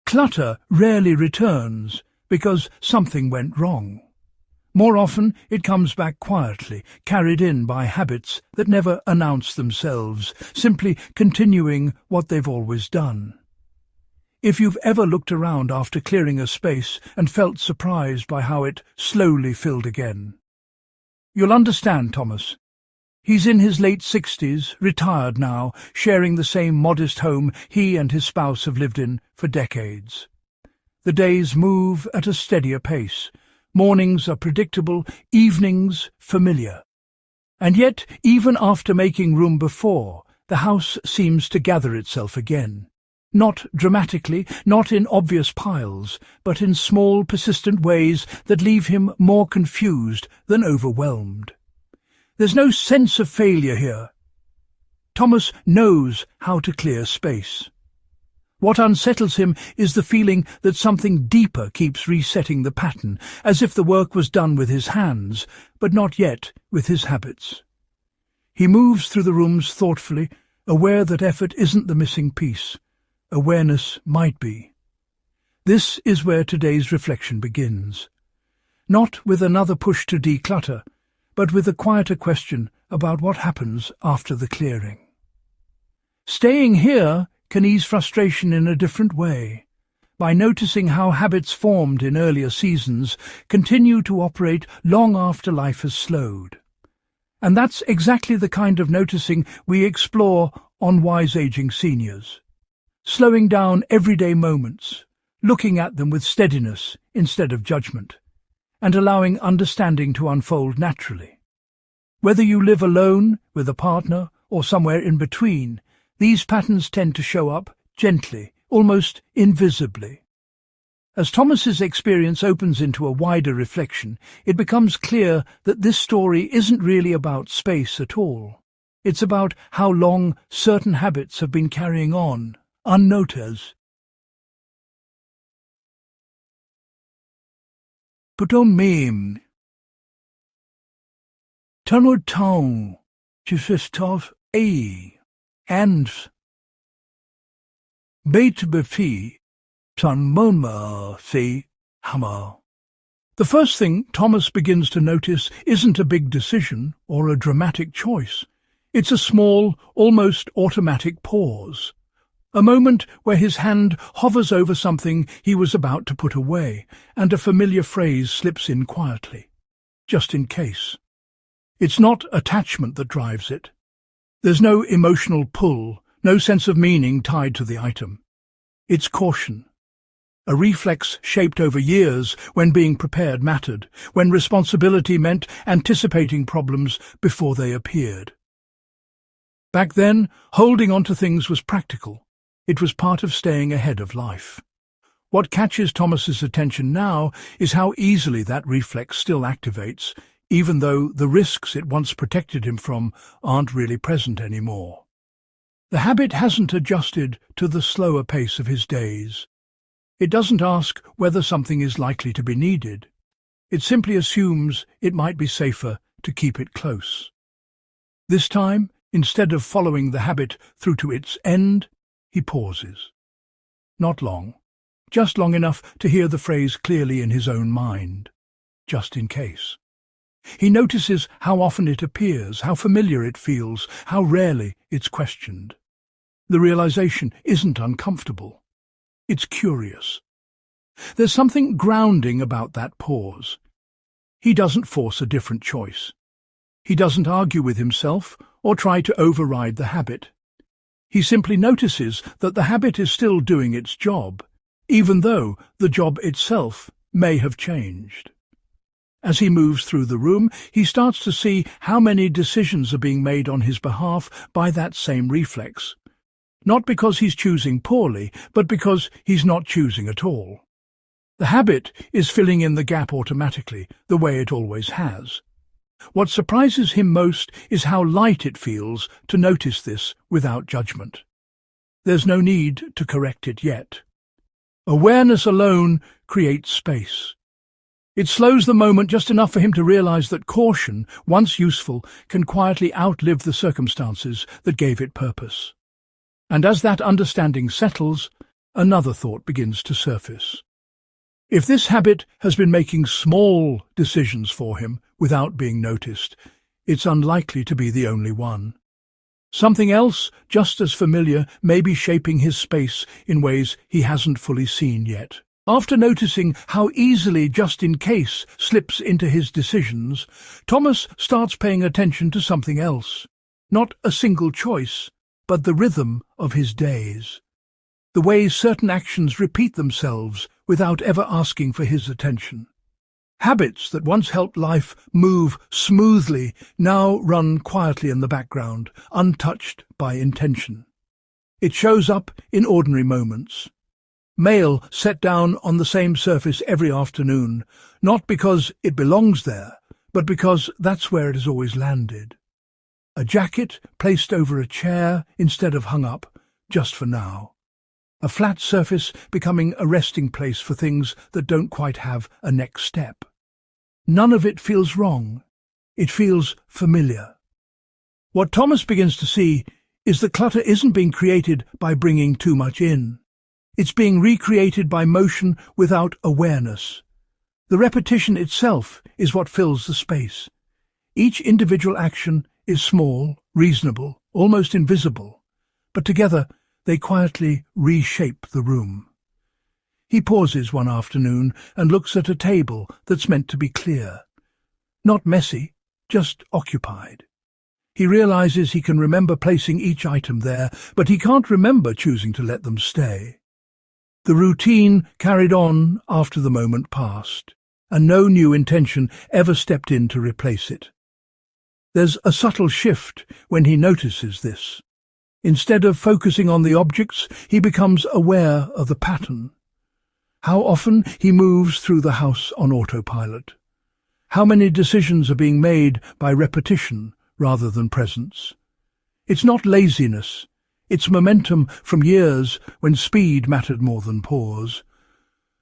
Clutter rarely returns because something went wrong. More often, it comes back quietly, carried in by habits that never announce themselves, simply continuing what they've always done. If you've ever looked around after clearing a space and felt surprised by how it slowly filled again, you'll understand Thomas. He's in his late 60s, retired now, sharing the same modest home he and his spouse have lived in for decades. The days move at a steadier pace. Mornings are predictable, evenings familiar. And yet, even after making room before, the house seems to gather itself again. Not dramatically, not in obvious piles, but in small, persistent ways that leave him more confused than overwhelmed. There's no sense of failure here. Thomas knows how to clear space. What unsettles him is the feeling that something deeper keeps resetting the pattern, as if the work was done with his hands, but not yet with his habits. He moves through the rooms thoughtfully, aware that effort isn't the missing piece. Awareness might be. This is where today's reflection begins. Not with another push to declutter, but with a quieter question about what happens after the clearing. Staying here can ease frustration in a different way, by noticing how habits formed in earlier seasons continue to operate long after life has slowed. And that's exactly the kind of noticing we explore on Wise Aging Seniors. Slowing down everyday moments, looking at them with steadiness instead of judgment, and allowing understanding to unfold naturally. Whether you live alone, with a partner, or somewhere in between, these patterns tend to show up gently, almost invisibly. As Thomas's experience opens into a wider reflection, it becomes clear that this story isn't really about space at all. It's about how long certain habits have been carrying on, unnoticed. Postponement. Tunnel town, Christoph A. and Beetbefi Tanmoma fi Hammer. The first thing Thomas begins to notice isn't a big decision or a dramatic choice. It's a small, almost automatic pause. A moment where his hand hovers over something he was about to put away, and a familiar phrase slips in quietly. Just in case. It's not attachment that drives it. There's no emotional pull, no sense of meaning tied to the item. It's caution. A reflex shaped over years when being prepared mattered, when responsibility meant anticipating problems before they appeared. Back then, holding on to things was practical. It was part of staying ahead of life. What catches Thomas's attention now is how easily that reflex still activates, even though the risks it once protected him from aren't really present anymore. The habit hasn't adjusted to the slower pace of his days. It doesn't ask whether something is likely to be needed. It simply assumes it might be safer to keep it close. This time, instead of following the habit through to its end, he pauses. Not long, just long enough to hear the phrase clearly in his own mind. Just in case. He notices how often it appears, how familiar it feels, how rarely it's questioned. The realization isn't uncomfortable. It's curious. There's something grounding about that pause. He doesn't force a different choice. He doesn't argue with himself or try to override the habit. He simply notices that the habit is still doing its job, even though the job itself may have changed. As he moves through the room, he starts to see how many decisions are being made on his behalf by that same reflex. Not because he's choosing poorly, but because he's not choosing at all. The habit is filling in the gap automatically, the way it always has. What surprises him most is how light it feels to notice this without judgment. There's no need to correct it yet. Awareness alone creates space. It slows the moment just enough for him to realize that caution, once useful, can quietly outlive the circumstances that gave it purpose. And as that understanding settles, another thought begins to surface. If this habit has been making small decisions for him without being noticed, it's unlikely to be the only one. Something else, just as familiar, may be shaping his space in ways he hasn't fully seen yet. After noticing how easily just in case slips into his decisions, Thomas starts paying attention to something else. Not a single choice, but the rhythm of his days. The way certain actions repeat themselves without ever asking for his attention. Habits that once helped life move smoothly now run quietly in the background, untouched by intention. It shows up in ordinary moments. Mail set down on the same surface every afternoon, not because it belongs there, but because that's where it has always landed. A jacket placed over a chair instead of hung up, just for now. A flat surface becoming a resting place for things that don't quite have a next step. None of it feels wrong. It feels familiar. What Thomas begins to see is that clutter isn't being created by bringing too much in. It's being recreated by motion without awareness. The repetition itself is what fills the space. Each individual action is small, reasonable, almost invisible, but together they quietly reshape the room. He pauses one afternoon and looks at a table that's meant to be clear. Not messy, just occupied. He realizes he can remember placing each item there, but he can't remember choosing to let them stay. The routine carried on after the moment passed, and no new intention ever stepped in to replace it. There's a subtle shift when he notices this. Instead of focusing on the objects, he becomes aware of the pattern. How often he moves through the house on autopilot. How many decisions are being made by repetition rather than presence. It's not laziness. It's momentum from years when speed mattered more than pause.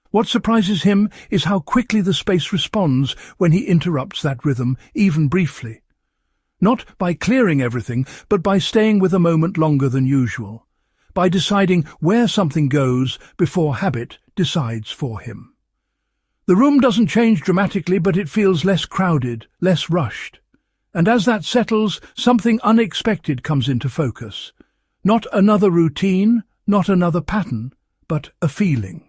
What surprises him is how quickly the space responds when he interrupts that rhythm, even briefly. Not by clearing everything, but by staying with a moment longer than usual, by deciding where something goes before habit decides for him. The room doesn't change dramatically, but it feels less crowded, less rushed. And as that settles, something unexpected comes into focus. Not another routine, not another pattern, but a feeling.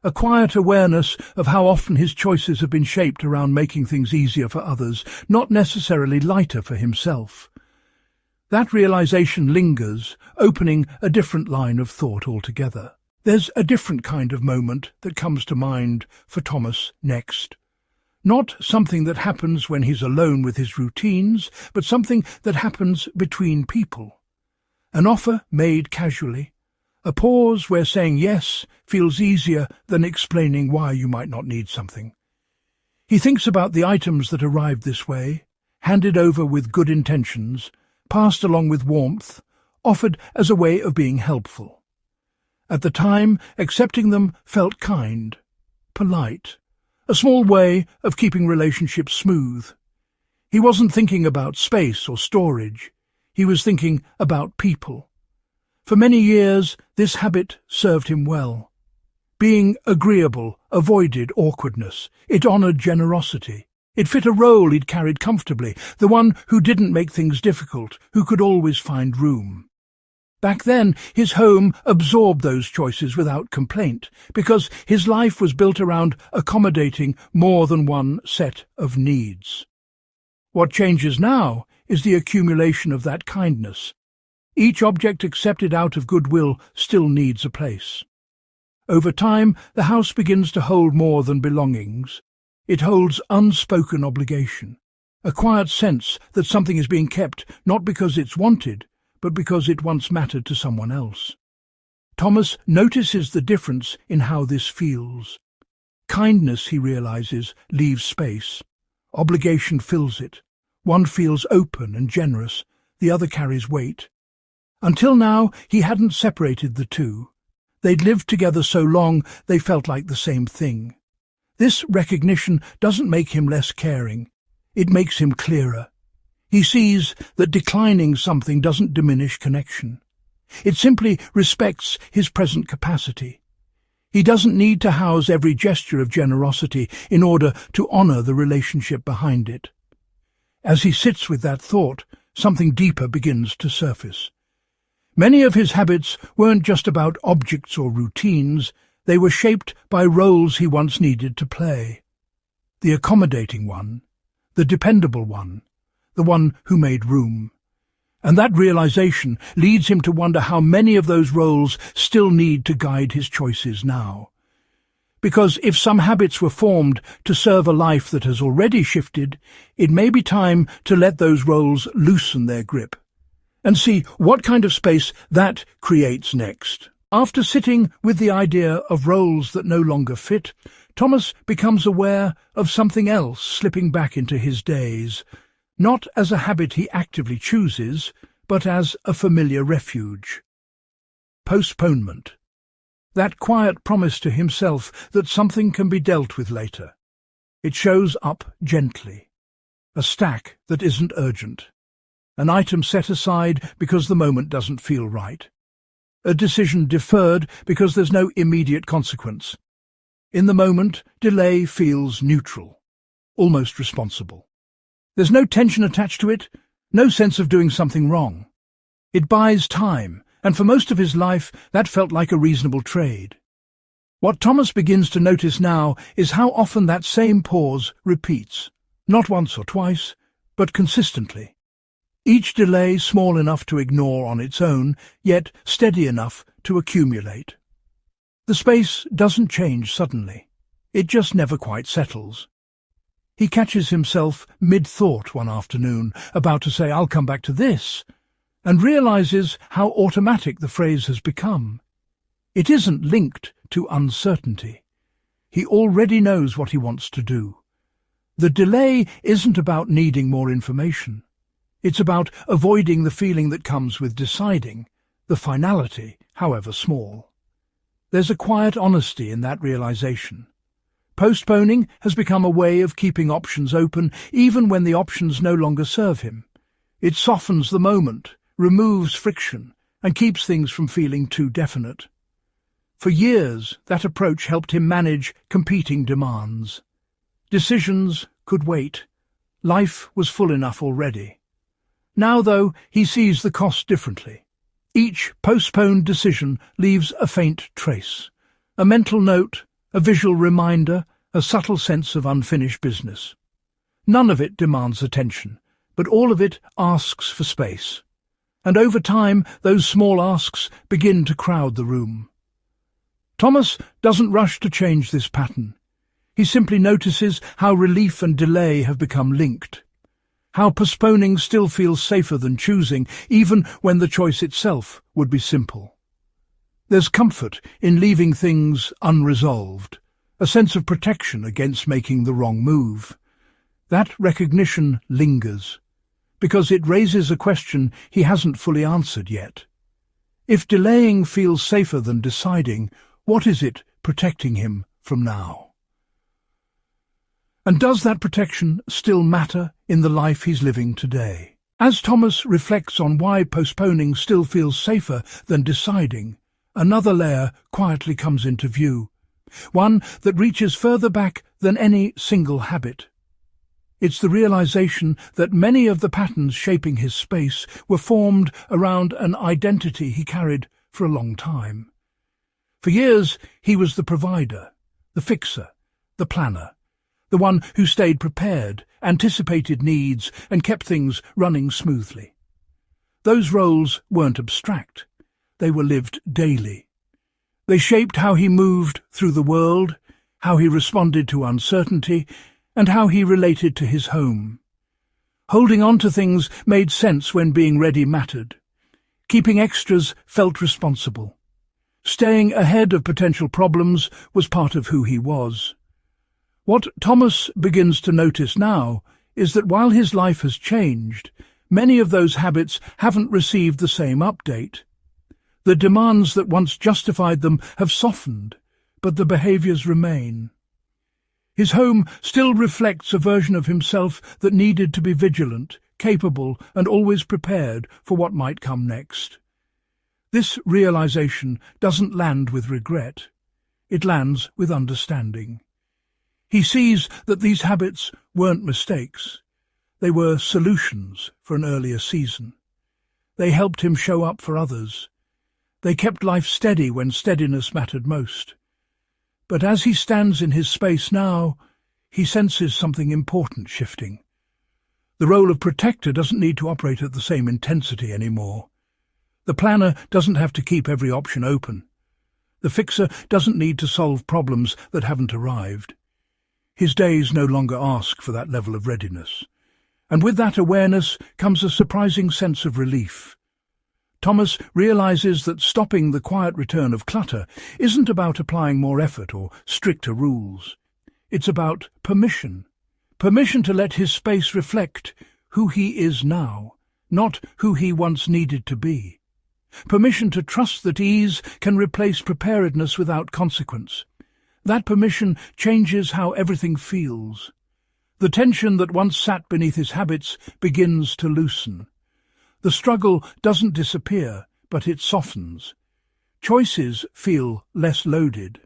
A quiet awareness of how often his choices have been shaped around making things easier for others, not necessarily lighter for himself. That realization lingers, opening a different line of thought altogether. There's a different kind of moment that comes to mind for Thomas next. Not something that happens when he's alone with his routines, but something that happens between people. An offer made casually. A pause where saying yes feels easier than explaining why you might not need something. He thinks about the items that arrived this way, handed over with good intentions, passed along with warmth, offered as a way of being helpful. At the time, accepting them felt kind, polite, a small way of keeping relationships smooth. He wasn't thinking about space or storage. He was thinking about people. For many years, this habit served him well. Being agreeable avoided awkwardness. It honored generosity. It fit a role he'd carried comfortably, the one who didn't make things difficult, who could always find room. Back then, his home absorbed those choices without complaint, because his life was built around accommodating more than one set of needs. What changes now is the accumulation of that kindness. Each object accepted out of goodwill still needs a place. Over time, the house begins to hold more than belongings. It holds unspoken obligation, a quiet sense that something is being kept not because it's wanted, but because it once mattered to someone else. Thomas notices the difference in how this feels. Kindness, he realizes, leaves space. Obligation fills it. One feels open and generous, the other carries weight. Until now, he hadn't separated the two. They'd lived together so long they felt like the same thing. This recognition doesn't make him less caring. It makes him clearer. He sees that declining something doesn't diminish connection. It simply respects his present capacity. He doesn't need to house every gesture of generosity in order to honor the relationship behind it. As he sits with that thought, something deeper begins to surface. Many of his habits weren't just about objects or routines, they were shaped by roles he once needed to play. The accommodating one, the dependable one, the one who made room. And that realization leads him to wonder how many of those roles still need to guide his choices now. Because if some habits were formed to serve a life that has already shifted, it may be time to let those roles loosen their grip and see what kind of space that creates next. After sitting with the idea of roles that no longer fit, Thomas becomes aware of something else slipping back into his days, not as a habit he actively chooses, but as a familiar refuge. Postponement. That quiet promise to himself that something can be dealt with later. It shows up gently. A stack that isn't urgent. An item set aside because the moment doesn't feel right. A decision deferred because there's no immediate consequence. In the moment, delay feels neutral, almost responsible. There's no tension attached to it, no sense of doing something wrong. It buys time, and for most of his life that felt like a reasonable trade. What Thomas begins to notice now is how often that same pause repeats, not once or twice, but consistently. Each delay small enough to ignore on its own, yet steady enough to accumulate. The space doesn't change suddenly. It just never quite settles. He catches himself mid-thought one afternoon, about to say, "I'll come back to this," and realizes how automatic the phrase has become. It isn't linked to uncertainty. He already knows what he wants to do. The delay isn't about needing more information. It's about avoiding the feeling that comes with deciding, the finality, however small. There's a quiet honesty in that realization. Postponing has become a way of keeping options open even when the options no longer serve him. It softens the moment, removes friction, and keeps things from feeling too definite. For years, that approach helped him manage competing demands. Decisions could wait. Life was full enough already. Now, though, he sees the cost differently. Each postponed decision leaves a faint trace, a mental note, a visual reminder, a subtle sense of unfinished business. None of it demands attention, but all of it asks for space. And over time, those small asks begin to crowd the room. Thomas doesn't rush to change this pattern. He simply notices how relief and delay have become linked. How postponing still feels safer than choosing, even when the choice itself would be simple. There's comfort in leaving things unresolved, a sense of protection against making the wrong move. That recognition lingers, because it raises a question he hasn't fully answered yet. If delaying feels safer than deciding, what is it protecting him from now? And does that protection still matter in the life he's living today? As Thomas reflects on why postponing still feels safer than deciding, another layer quietly comes into view, one that reaches further back than any single habit. It's the realization that many of the patterns shaping his space were formed around an identity he carried for a long time. For years, he was the provider, the fixer, the planner, the one who stayed prepared, anticipated needs, and kept things running smoothly. Those roles weren't abstract. They were lived daily. They shaped how he moved through the world, how he responded to uncertainty, and how he related to his home. Holding on to things made sense when being ready mattered. Keeping extras felt responsible. Staying ahead of potential problems was part of who he was. What Thomas begins to notice now is that while his life has changed, many of those habits haven't received the same update. The demands that once justified them have softened, but the behaviours remain. His home still reflects a version of himself that needed to be vigilant, capable, and always prepared for what might come next. This realization doesn't land with regret. It lands with understanding. He sees that these habits weren't mistakes. They were solutions for an earlier season. They helped him show up for others. They kept life steady when steadiness mattered most. But as he stands in his space now, he senses something important shifting. The role of protector doesn't need to operate at the same intensity anymore. The planner doesn't have to keep every option open. The fixer doesn't need to solve problems that haven't arrived. His days no longer ask for that level of readiness. And with that awareness comes a surprising sense of relief. Thomas realizes that stopping the quiet return of clutter isn't about applying more effort or stricter rules. It's about permission. Permission to let his space reflect who he is now, not who he once needed to be. Permission to trust that ease can replace preparedness without consequence. That permission changes how everything feels. The tension that once sat beneath his habits begins to loosen. The struggle doesn't disappear, but it softens. Choices feel less loaded.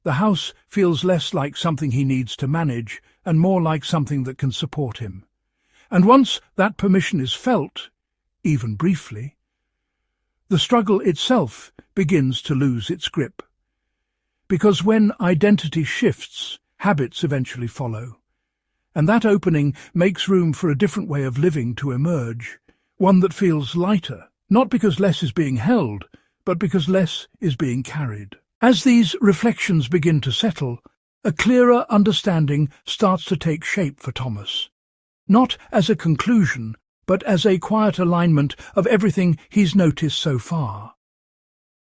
The house feels less like something he needs to manage and more like something that can support him. And once that permission is felt, even briefly, the struggle itself begins to lose its grip. Because when identity shifts, habits eventually follow. And that opening makes room for a different way of living to emerge, one that feels lighter, not because less is being held, but because less is being carried. As these reflections begin to settle, a clearer understanding starts to take shape for Thomas. Not as a conclusion, but as a quiet alignment of everything he's noticed so far.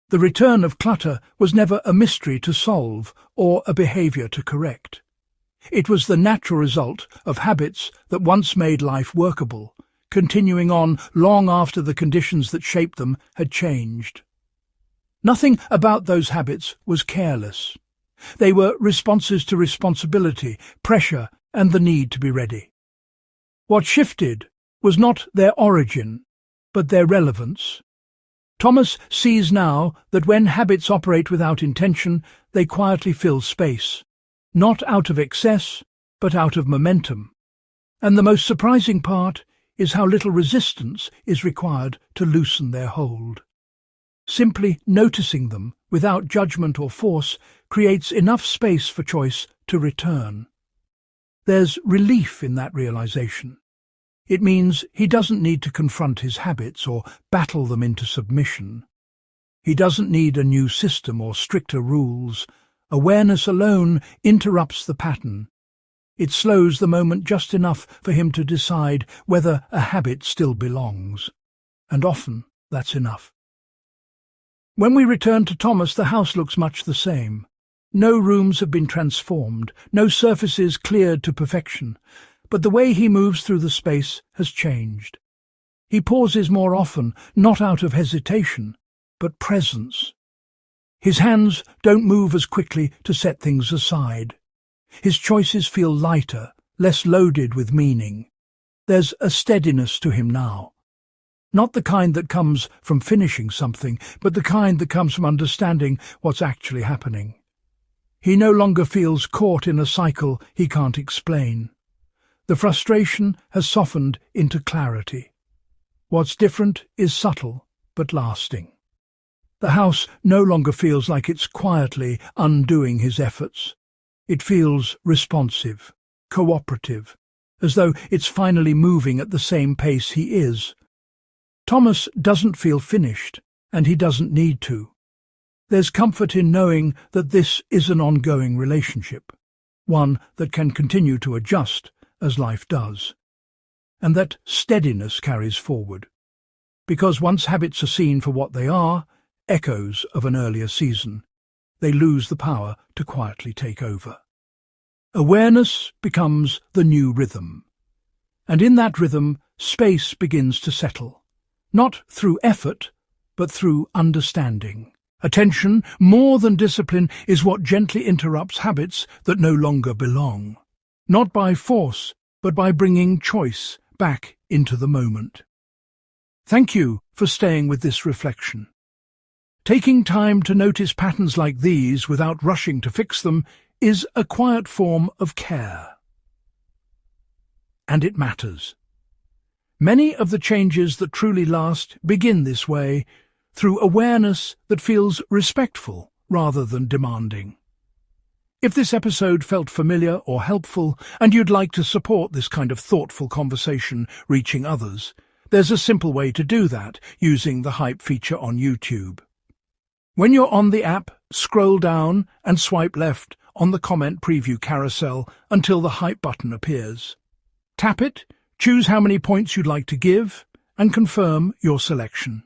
The return of clutter was never a mystery to solve or a behavior to correct. It was the natural result of habits that once made life workable, continuing on long after the conditions that shaped them had changed. Nothing about those habits was careless. They were responses to responsibility, pressure, and the need to be ready. What shifted was not their origin, but their relevance. Thomas sees now that when habits operate without intention, they quietly fill space, not out of excess, but out of momentum. And the most surprising part is how little resistance is required to loosen their hold. Simply noticing them, without judgment or force, creates enough space for choice to return. There's relief in that realization. It means he doesn't need to confront his habits or battle them into submission. He doesn't need a new system or stricter rules. Awareness alone interrupts the pattern. It slows the moment just enough for him to decide whether a habit still belongs. And often that's enough. When we return to Thomas, the house looks much the same. No rooms have been transformed, no surfaces cleared to perfection. But the way he moves through the space has changed. He pauses more often, not out of hesitation, but presence. His hands don't move as quickly to set things aside. His choices feel lighter, less loaded with meaning. There's a steadiness to him now. Not the kind that comes from finishing something, but the kind that comes from understanding what's actually happening. He no longer feels caught in a cycle he can't explain. The frustration has softened into clarity. What's different is subtle, but lasting. The house no longer feels like it's quietly undoing his efforts. It feels responsive, cooperative, as though it's finally moving at the same pace he is. Thomas doesn't feel finished, and he doesn't need to. There's comfort in knowing that this is an ongoing relationship, one that can continue to adjust as life does, and that steadiness carries forward. Because once habits are seen for what they are, echoes of an earlier season, they lose the power to quietly take over. Awareness becomes the new rhythm, and in that rhythm, space begins to settle, not through effort, but through understanding. Attention, more than discipline, is what gently interrupts habits that no longer belong. Not by force, but by bringing choice back into the moment. Thank you for staying with this reflection. Taking time to notice patterns like these without rushing to fix them is a quiet form of care. And it matters. Many of the changes that truly last begin this way, through awareness that feels respectful rather than demanding. If this episode felt familiar or helpful, and you'd like to support this kind of thoughtful conversation reaching others, there's a simple way to do that using the Hype feature on YouTube. When you're on the app, scroll down and swipe left on the comment preview carousel until the Hype button appears. Tap it, choose how many points you'd like to give, and confirm your selection.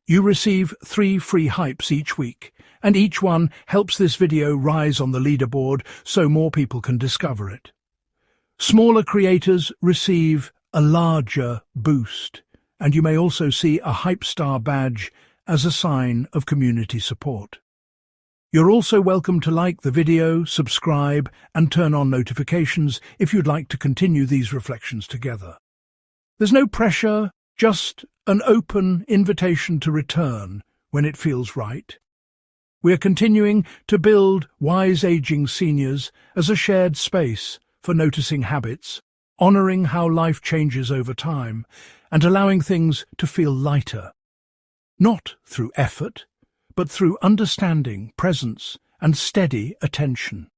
You receive 3 free Hypes each week, and each one helps this video rise on the leaderboard so more people can discover it. Smaller creators receive a larger boost, and you may also see a Hype Star badge as a sign of community support. You're also welcome to like the video, subscribe, and turn on notifications if you'd like to continue these reflections together. There's no pressure, just an open invitation to return when it feels right. We're continuing to build Wise Aging Seniors as a shared space for noticing habits, honoring how life changes over time, and allowing things to feel lighter. Not through effort, but through understanding, presence, and steady attention.